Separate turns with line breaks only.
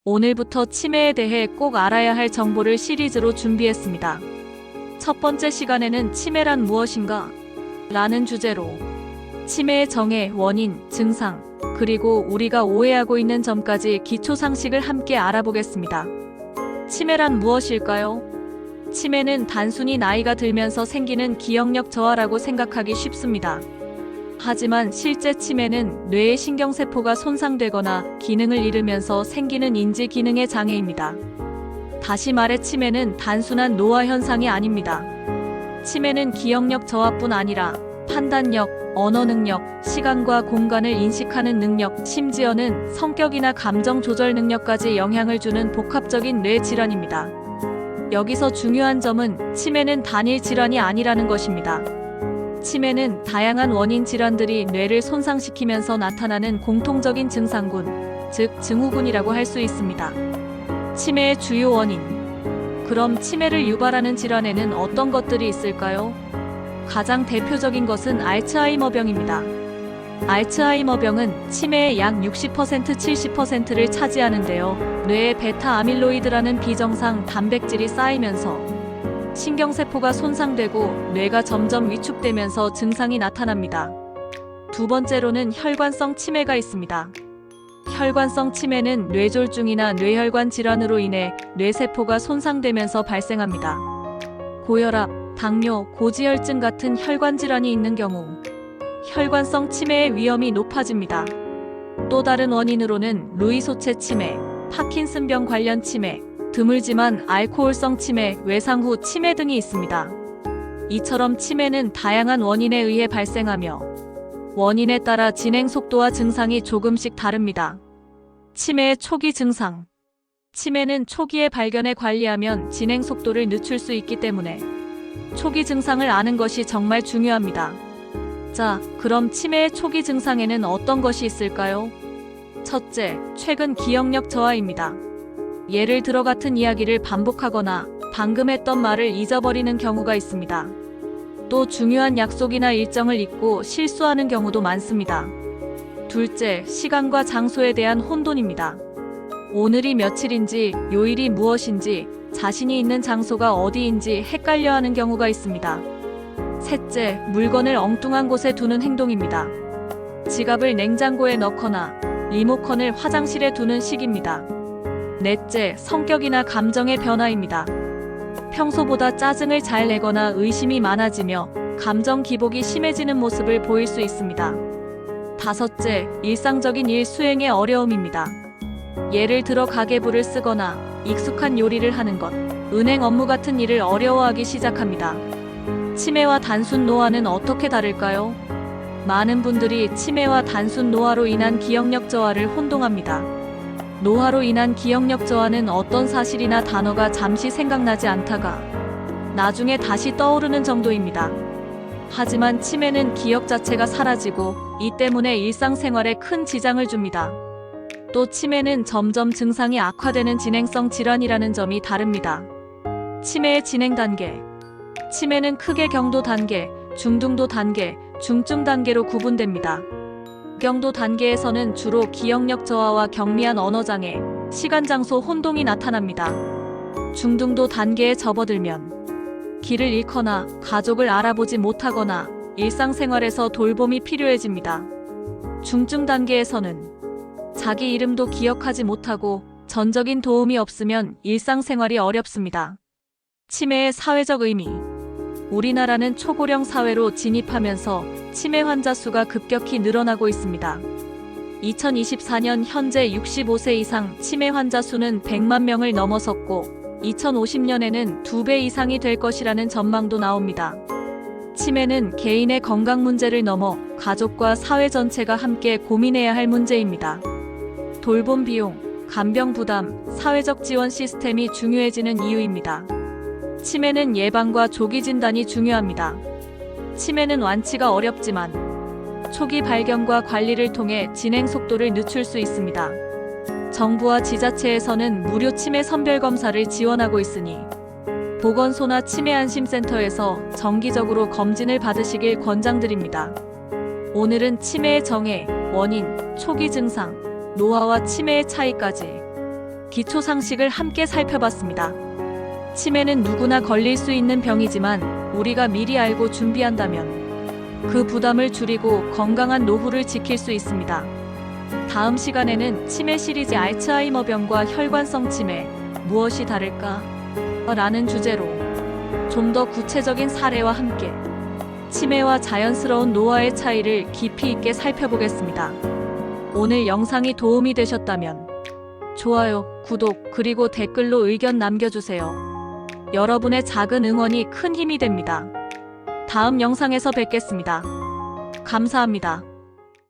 오늘부터 치매에 대해 꼭 알아야 할 정보를 시리즈로 준비했습니다. 첫 번째 시간에는 치매란 무엇인가? 라는 주제로 치매의 정의, 원인, 증상, 그리고 우리가 오해하고 있는 점까지 기초 상식을 함께 알아보겠습니다. 치매란 무엇일까요? 치매는 단순히 나이가 들면서 생기는 기억력 저하라고 생각하기 쉽습니다. 하지만 실제 치매는 뇌의 신경세포가 손상되거나 기능을 잃으면서 생기는 인지 기능의 장애입니다. 다시 말해 치매는 단순한 노화 현상이 아닙니다. 치매는 기억력 저하뿐 아니라 판단력, 언어 능력, 시간과 공간을 인식하는 능력, 심지어는 성격이나 감정 조절 능력까지 영향을 주는 복합적인 뇌 질환입니다. 여기서 중요한 점은 치매는 단일 질환이 아니라는 것입니다. 치매는 다양한 원인 질환들이 뇌를 손상시키면서 나타나는 공통적인 증상군, 즉 증후군이라고 할 수 있습니다. 치매의 주요 원인. 그럼 치매를 유발하는 질환에는 어떤 것들이 있을까요? 가장 대표적인 것은 알츠하이머병입니다. 알츠하이머병은 치매의 약 60% 70%를 차지하는데요. 뇌에 베타 아밀로이드라는 비정상 단백질이 쌓이면서 신경세포가 손상되고 뇌가 점점 위축되면서 증상이 나타납니다. 두 번째로는 혈관성 치매가 있습니다. 혈관성 치매는 뇌졸중이나 뇌혈관 질환으로 인해 뇌세포가 손상되면서 발생합니다. 고혈압, 당뇨, 고지혈증 같은 혈관 질환이 있는 경우 혈관성 치매의 위험이 높아집니다. 또 다른 원인으로는 루이소체 치매, 파킨슨병 관련 치매, 드물지만 알코올성 치매, 외상 후 치매 등이 있습니다. 이처럼 치매는 다양한 원인에 의해 발생하며 원인에 따라 진행 속도와 증상이 조금씩 다릅니다. 치매의 초기 증상. 치매는 초기에 발견해 관리하면 진행 속도를 늦출 수 있기 때문에 초기 증상을 아는 것이 정말 중요합니다. 자, 그럼 치매의 초기 증상에는 어떤 것이 있을까요? 첫째, 최근 기억력 저하입니다. 예를 들어 같은 이야기를 반복하거나 방금 했던 말을 잊어버리는 경우가 있습니다. 또 중요한 약속이나 일정을 잊고 실수하는 경우도 많습니다. 둘째, 시간과 장소에 대한 혼돈입니다. 오늘이 며칠인지, 요일이 무엇인지, 자신이 있는 장소가 어디인지 헷갈려하는 경우가 있습니다. 셋째, 물건을 엉뚱한 곳에 두는 행동입니다. 지갑을 냉장고에 넣거나 리모컨을 화장실에 두는 식입니다. 넷째, 성격이나 감정의 변화입니다. 평소보다 짜증을 잘 내거나 의심이 많아지며 감정 기복이 심해지는 모습을 보일 수 있습니다. 다섯째, 일상적인 일 수행의 어려움입니다. 예를 들어 가계부를 쓰거나 익숙한 요리를 하는 것, 은행 업무 같은 일을 어려워하기 시작합니다. 치매와 단순 노화는 어떻게 다를까요? 많은 분들이 치매와 단순 노화로 인한 기억력 저하를 혼동합니다. 노화로 인한 기억력 저하는 어떤 사실이나 단어가 잠시 생각나지 않다가 나중에 다시 떠오르는 정도입니다. 하지만 치매는 기억 자체가 사라지고 이 때문에 일상생활에 큰 지장을 줍니다. 또 치매는 점점 증상이 악화되는 진행성 질환이라는 점이 다릅니다. 치매의 진행 단계. 치매는 크게 경도 단계, 중등도 단계, 중증 단계로 구분됩니다. 경도 단계에서는 주로 기억력 저하와 경미한 언어장애, 시간 장소 혼동이 나타납니다. 중등도 단계에 접어들면 길을 잃거나 가족을 알아보지 못하거나 일상생활에서 돌봄이 필요해집니다. 중증 단계에서는 자기 이름도 기억하지 못하고 전적인 도움이 없으면 일상생활이 어렵습니다. 치매의 사회적 의미. 우리나라는 초고령 사회로 진입하면서 치매 환자 수가 급격히 늘어나고 있습니다. 2024년 현재 65세 이상 치매 환자 수는 100만 명을 넘어섰고 2050년에는 2배 이상이 될 것이라는 전망도 나옵니다. 치매는 개인의 건강 문제를 넘어 가족과 사회 전체가 함께 고민해야 할 문제입니다. 돌봄 비용, 간병 부담, 사회적 지원 시스템이 중요해지는 이유입니다. 치매는 예방과 조기 진단이 중요합니다. 치매는 완치가 어렵지만 초기 발견과 관리를 통해 진행 속도를 늦출 수 있습니다. 정부와 지자체에서는 무료 치매 선별 검사를 지원하고 있으니 보건소나 치매안심센터에서 정기적으로 검진을 받으시길 권장드립니다. 오늘은 치매의 정의, 원인, 초기 증상, 노화와 치매의 차이까지 기초 상식을 함께 살펴봤습니다. 치매는 누구나 걸릴 수 있는 병이지만 우리가 미리 알고 준비한다면 그 부담을 줄이고 건강한 노후를 지킬 수 있습니다. 다음 시간에는 치매 시리즈 알츠하이머병과 혈관성 치매 무엇이 다를까? 라는 주제로 좀 더 구체적인 사례와 함께 치매와 자연스러운 노화의 차이를 깊이 있게 살펴보겠습니다. 오늘 영상이 도움이 되셨다면 좋아요, 구독, 그리고 댓글로 의견 남겨주세요. 여러분의 작은 응원이 큰 힘이 됩니다. 다음 영상에서 뵙겠습니다. 감사합니다.